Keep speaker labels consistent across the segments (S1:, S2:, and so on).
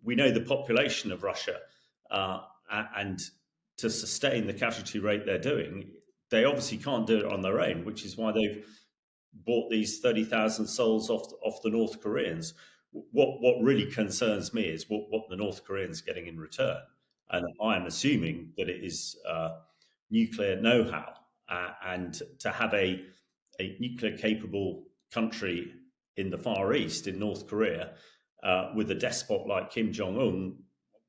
S1: we know the population of Russia, and to sustain the casualty rate they're doing, they obviously can't do it on their own, which is why they've bought these 30,000 souls off the North Koreans. What really concerns me is what the North Koreans are getting in return, and I am assuming that it is nuclear know-how, and to have a nuclear capable country in the Far East, in North Korea, with a despot like Kim Jong Un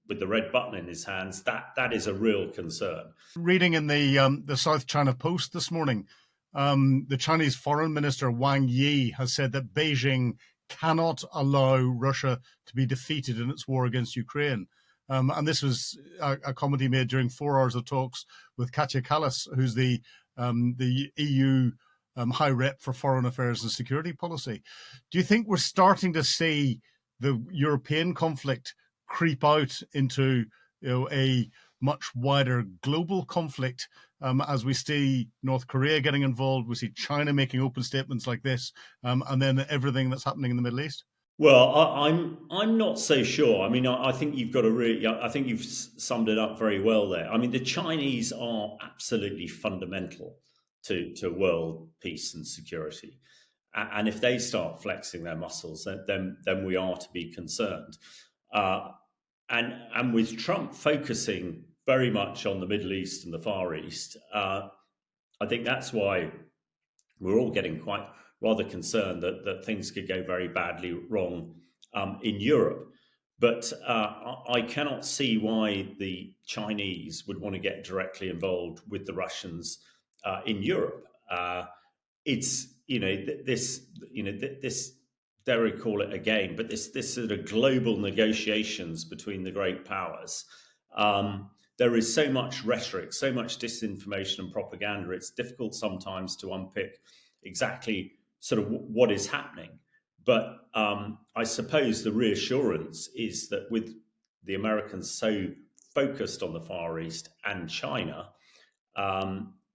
S1: with the red button in his hands, that is a real concern.
S2: Reading in the South China Post this morning, the Chinese Foreign Minister Wang Yi has said that Beijing cannot allow Russia to be defeated in its war against Ukraine. And this was a comment he made during 4 hours of talks with Katja Kallas, who's the EU High Rep for Foreign Affairs and Security Policy. Do you think we're starting to see the European conflict creep out into a much wider global conflict, as we see North Korea getting involved, we see China making open statements like this, and then everything that's happening in the Middle East?
S1: Well, I'm not so sure. I mean, I think you've got I think you've summed it up very well there. I mean, the Chinese are absolutely fundamental to world peace and security, and if they start flexing their muscles, then we are to be concerned. And with Trump focusing very much on the Middle East and the Far East, I think that's why we're all getting quite rather concerned that things could go very badly wrong in Europe. But I cannot see why the Chinese would want to get directly involved with the Russians in Europe. It's this, dare we call it a game, but this sort of global negotiations between the great powers. There is so much rhetoric, so much disinformation and propaganda. It's difficult sometimes to unpick exactly sort of what is happening. But I suppose the reassurance is that with the Americans so focused on the Far East and China,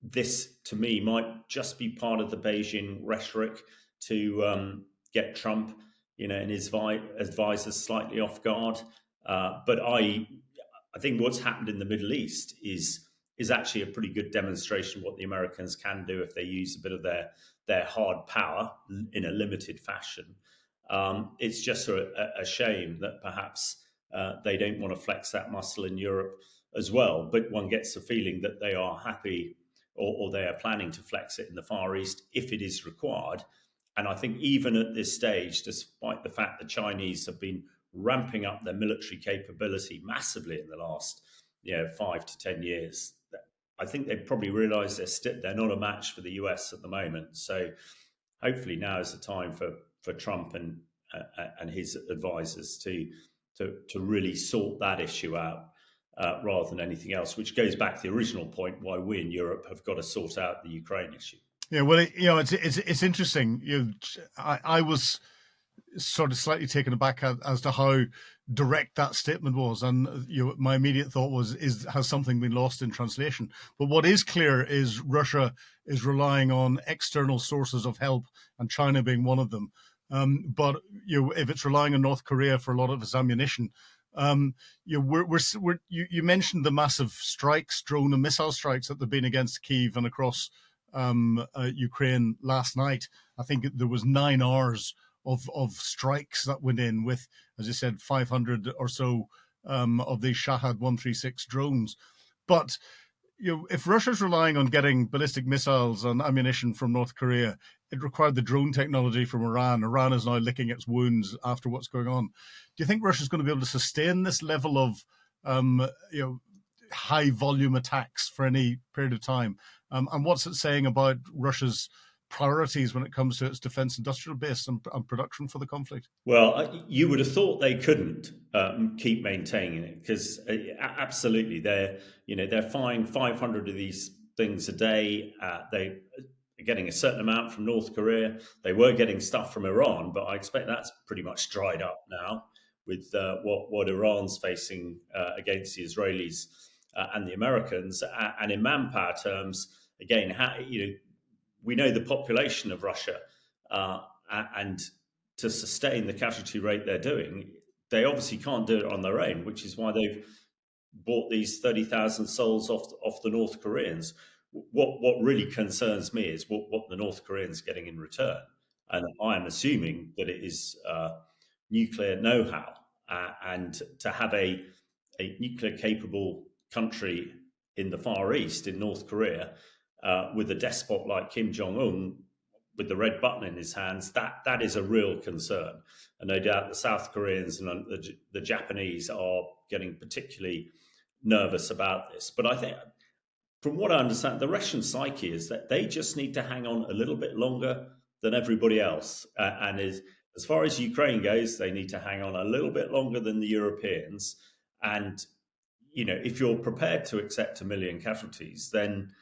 S1: this to me might just be part of the Beijing rhetoric to get Trump, and his advisors slightly off guard. But I think what's happened in the Middle East is actually a pretty good demonstration of what the Americans can do if they use a bit of their hard power in a limited fashion. It's just a shame that perhaps they don't want to flex that muscle in Europe as well. But one gets the feeling that they are happy or they are planning to flex it in the Far East if it is required. And I think even at this stage, despite the fact the Chinese have been ramping up their military capability massively in the last 5 to 10 years, I think they probably realise they're not a match for the US at the moment. So hopefully now is the time for Trump and his advisors to really sort that issue out rather than anything else, which goes back to the original point why we in Europe have got to sort out the Ukraine issue.
S2: Yeah, well, it's interesting. I was sort of slightly taken aback as to how direct that statement was, and my immediate thought was, has something been lost in translation? But what is clear is Russia is relying on external sources of help, and China being one of them. But if it's relying on North Korea for a lot of its ammunition, you mentioned the massive strikes, drone and missile strikes that have been against Kyiv and across Ukraine last night. I think there was 9 hours of strikes that went in with, as I said, 500 or so of these Shahad 136 drones. But if Russia's relying on getting ballistic missiles and ammunition from North Korea, it required the drone technology from Iran. Iran is now licking its wounds after what's going on. Do you think Russia's going to be able to sustain this level of high volume attacks for any period of time? And what's it saying about Russia's priorities when it comes to its defense industrial base and production for the conflict?
S1: Well, you would have thought they couldn't keep maintaining it, because absolutely they're firing 500 of these things a day. They are getting a certain amount from North Korea. They were getting stuff from Iran, but I expect that's pretty much dried up now with what Iran's facing against the Israelis and the Americans. And in manpower terms, again, we know the population of Russia, and to sustain the casualty rate they're doing, they obviously can't do it on their own, which is why they've bought these 30,000 souls off the North Koreans. What really concerns me is what the North Koreans are getting in return, and I am assuming that it is nuclear know-how, and to have a nuclear capable country in the Far East, in North Korea, with a despot like Kim Jong Un with the red button in his hands, that is a real concern. And no doubt the South Koreans and the Japanese are getting particularly nervous about this. But I think, from what I understand, the Russian psyche is that they just need to hang on a little bit longer than everybody else. And as far as Ukraine goes, they need to hang on a little bit longer than the Europeans. And, if you're prepared to accept 1 million casualties, then,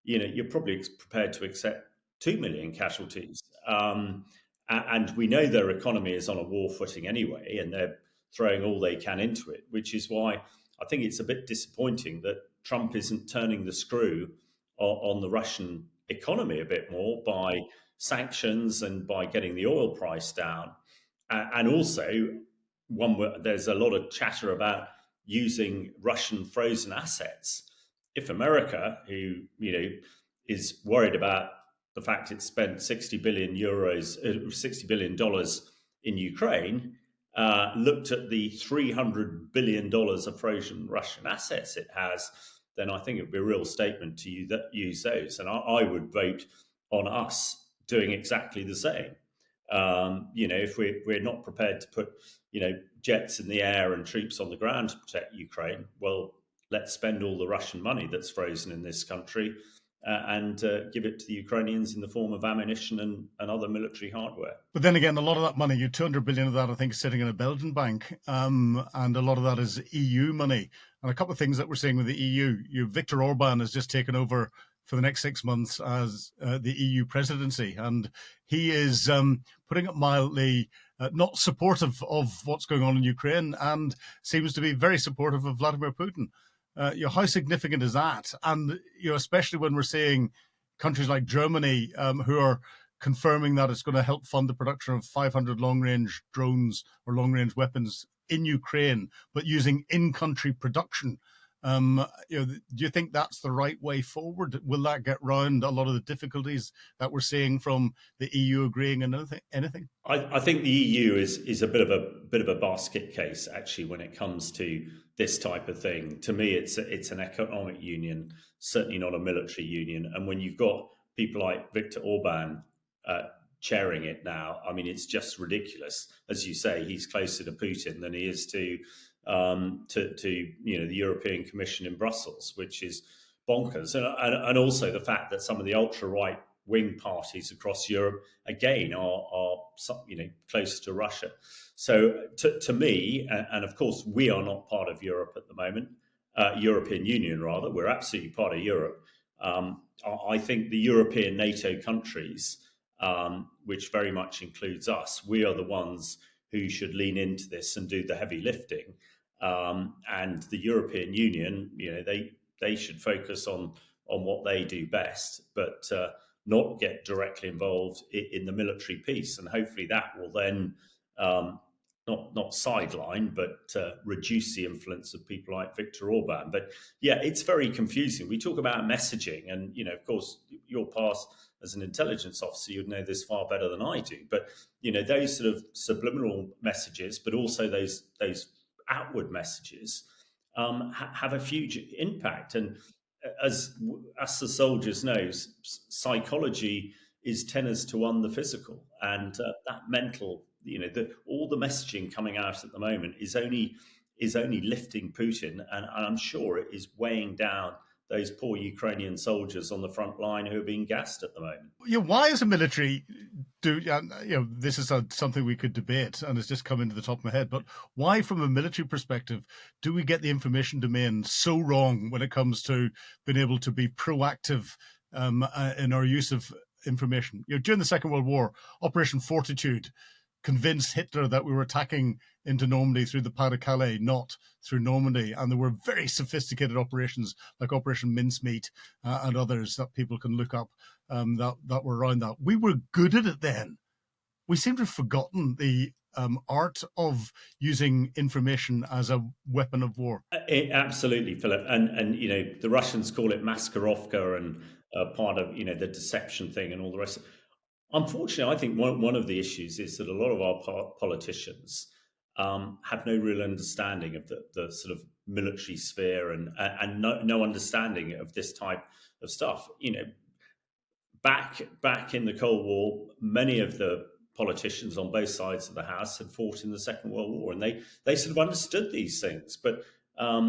S1: you're probably prepared to accept 2 million casualties. And we know their economy is on a war footing anyway, and they're throwing all they can into it, which is why I think it's a bit disappointing that Trump isn't turning the screw on the Russian economy a bit more by sanctions and by getting the oil price down. And also, there's a lot of chatter about using Russian frozen assets. If America, who is worried about the fact it spent 60 billion euros, $60 billion in Ukraine, looked at the $300 billion of frozen Russian assets it has, then I think it would be a real statement to use those. And I would vote on us doing exactly the same. If we're not prepared to put, jets in the air and troops on the ground to protect Ukraine, well, let's spend all the Russian money that's frozen in this country and give it to the Ukrainians in the form of ammunition and other military hardware.
S2: But then again, a lot of that money, 200 billion of that, I think, is sitting in a Belgian bank, and a lot of that is EU money. And a couple of things that we're seeing with the EU, Viktor Orban has just taken over for the next 6 months as the EU presidency, and he is, putting it mildly, not supportive of what's going on in Ukraine, and seems to be very supportive of Vladimir Putin. How significant is that? And especially when we're seeing countries like Germany who are confirming that it's going to help fund the production of 500 long-range drones or long-range weapons in Ukraine, but using in-country production. Do you think that's the right way forward? Will that get round a lot of the difficulties that we're seeing from the EU agreeing on anything?
S1: I think the EU is a bit of a basket case, actually, when it comes to this type of thing. To me, it's an economic union, certainly not a military union. And when you've got people like Viktor Orban chairing it now, I mean, it's just ridiculous. As you say, he's closer to Putin than he is to the European Commission in Brussels, which is bonkers. And also the fact that some of the ultra-right wing parties across Europe, again, are close to Russia. So to me, and of course we are not part of Europe at the moment, European Union rather, we're absolutely part of Europe. I think the European NATO countries, which very much includes us, we are the ones who should lean into this and do the heavy lifting. And the European Union, they should focus on what they do best, but not get directly involved in the military piece. And hopefully that will then not sideline, but reduce the influence of people like Viktor Orban. But yeah, it's very confusing. We talk about messaging, and of course, your past as an intelligence officer, you'd know this far better than I do. But those sort of subliminal messages, but also those outward messages, have a huge impact. And as the soldiers know, psychology is 10 to 1 the physical, and that mental, all the messaging coming out at the moment is only lifting Putin, and I'm sure it is weighing down those poor Ukrainian soldiers on the front line who are being gassed at the moment.
S2: Why is the military this is something we could debate, and it's just come into the top of my head, but why, from a military perspective, do we get the information domain so wrong when it comes to being able to be proactive in our use of information? During the Second World War, Operation Fortitude convinced Hitler that we were attacking into Normandy through the Pas de Calais, not through Normandy. And there were very sophisticated operations like Operation Mincemeat and others that people can look up that were around that. We were good at it then. we seem to have forgotten the art of using information as a weapon of war.
S1: Absolutely, Philip, and the Russians call it Maskarovka, and part of the deception thing and all the rest. Unfortunately, I think one of the issues is that a lot of our politicians have no real understanding of the sort of military sphere, and no understanding of this type of stuff. Back in the Cold War, many of the politicians on both sides of the house had fought in the Second World War, and they sort of understood these things. But I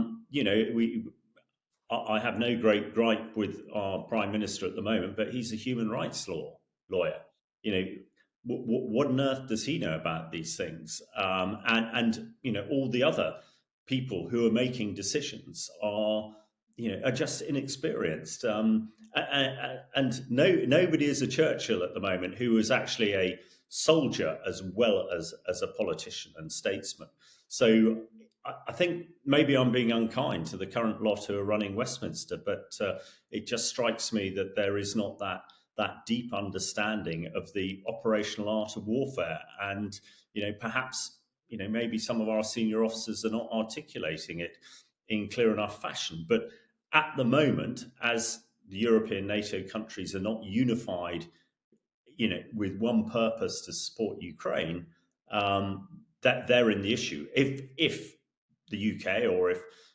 S1: have no great gripe with our prime minister at the moment, but he's a human rights lawyer. You know, what on earth does he know about these things? And all the other people who are making decisions are just inexperienced. And nobody is a Churchill at the moment who is actually a soldier as well as a politician and statesman. So I think maybe I'm being unkind to the current lot who are running Westminster, but it just strikes me that there is not that deep understanding of the operational art of warfare, and perhaps maybe some of our senior officers are not articulating it in clear enough fashion. But at the moment, as the European NATO countries are not unified, with one purpose to support Ukraine, that they're in the issue. If the UK or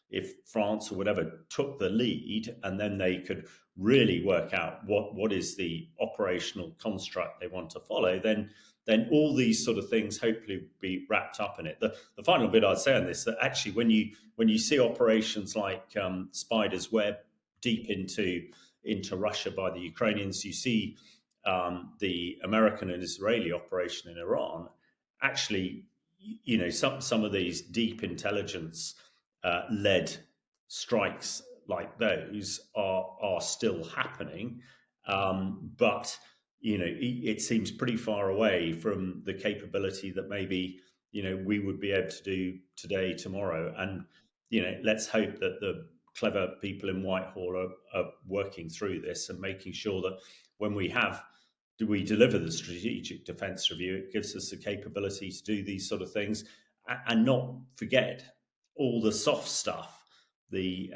S1: if France or whatever took the lead, and then they could really work out what is the operational construct they want to follow, then all these sort of things hopefully be wrapped up in it. The final bit I'd say on this, that actually when you see operations like Spider's Web deep into Russia by the Ukrainians, you see the American and Israeli operation in Iran. Actually, some of these deep intelligence led strikes like those are still happening, but it seems pretty far away from the capability that maybe we would be able to do today, tomorrow. And let's hope that the clever people in Whitehall are working through this and making sure that when we deliver the strategic defence review, it gives us the capability to do these sort of things and not forget all the soft stuff, the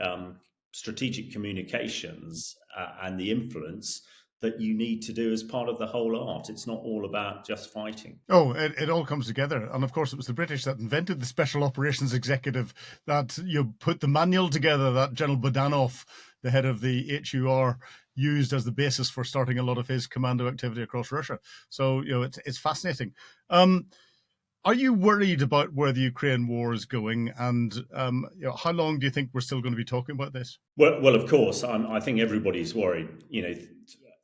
S1: strategic communications and the influence that you need to do as part of the whole art. It's not all about just fighting.
S2: Oh, it all comes together. And of course, it was the British that invented the Special Operations Executive, that put the manual together that General Bodanov, the head of the HUR, used as the basis for starting a lot of his commando activity across Russia. So, it's fascinating. Are you worried about where the Ukraine war is going, and how long do you think we're still going to be talking about this?
S1: Well, of course, I think everybody's worried.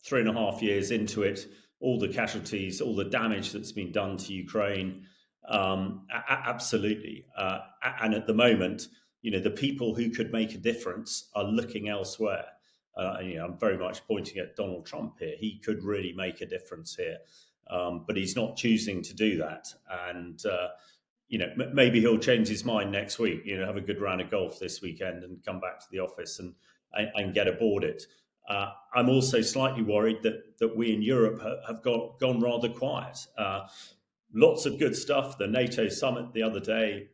S1: 3.5 years into it, all the casualties, all the damage that's been done to Ukraine, absolutely. And at the moment, the people who could make a difference are looking elsewhere. I'm very much pointing at Donald Trump here. He could really make a difference here. But he's not choosing to do that. And, maybe he'll change his mind next week, have a good round of golf this weekend and come back to the office and get aboard it. I'm also slightly worried that we in Europe have gone rather quiet. Lots of good stuff. The NATO summit the other day,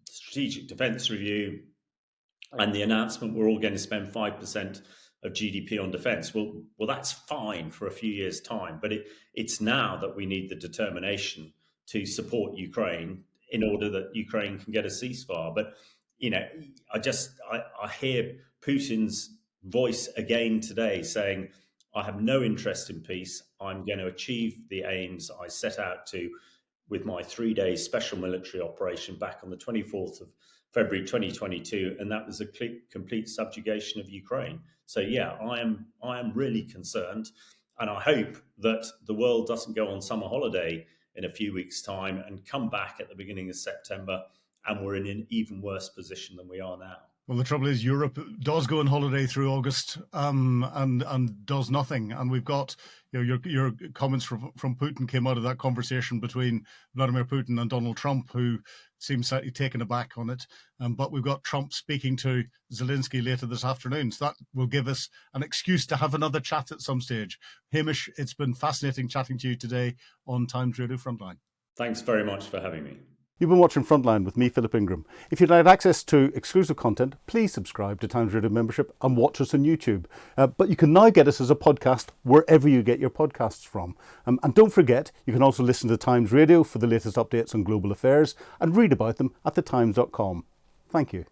S1: strategic defence review, and the announcement we're all going to spend 5% of GDP on defence. Well, that's fine for a few years' time, but it's now that we need the determination to support Ukraine in order that Ukraine can get a ceasefire. But I hear Putin's voice again today saying, I have no interest in peace. I'm going to achieve the aims I set out to with my 3-day special military operation back on the 24th of February 2022, and that was a complete subjugation of Ukraine. So yeah, I am really concerned, and I hope that the world doesn't go on summer holiday in a few weeks' time and come back at the beginning of September, and we're in an even worse position than we are now.
S2: Well, the trouble is Europe does go on holiday through August and does nothing. And we've got, your comments from Putin came out of that conversation between Vladimir Putin and Donald Trump, who seems slightly taken aback on it. But we've got Trump speaking to Zelensky later this afternoon. So that will give us an excuse to have another chat at some stage. Hamish, it's been fascinating chatting to you today on Times Radio Frontline.
S1: Thanks very much for having me.
S3: You've been watching Frontline with me, Philip Ingram. If you'd like access to exclusive content, please subscribe to Times Radio membership and watch us on YouTube. But you can now get us as a podcast wherever you get your podcasts from. And don't forget, you can also listen to Times Radio for the latest updates on global affairs and read about them at thetimes.com. Thank you.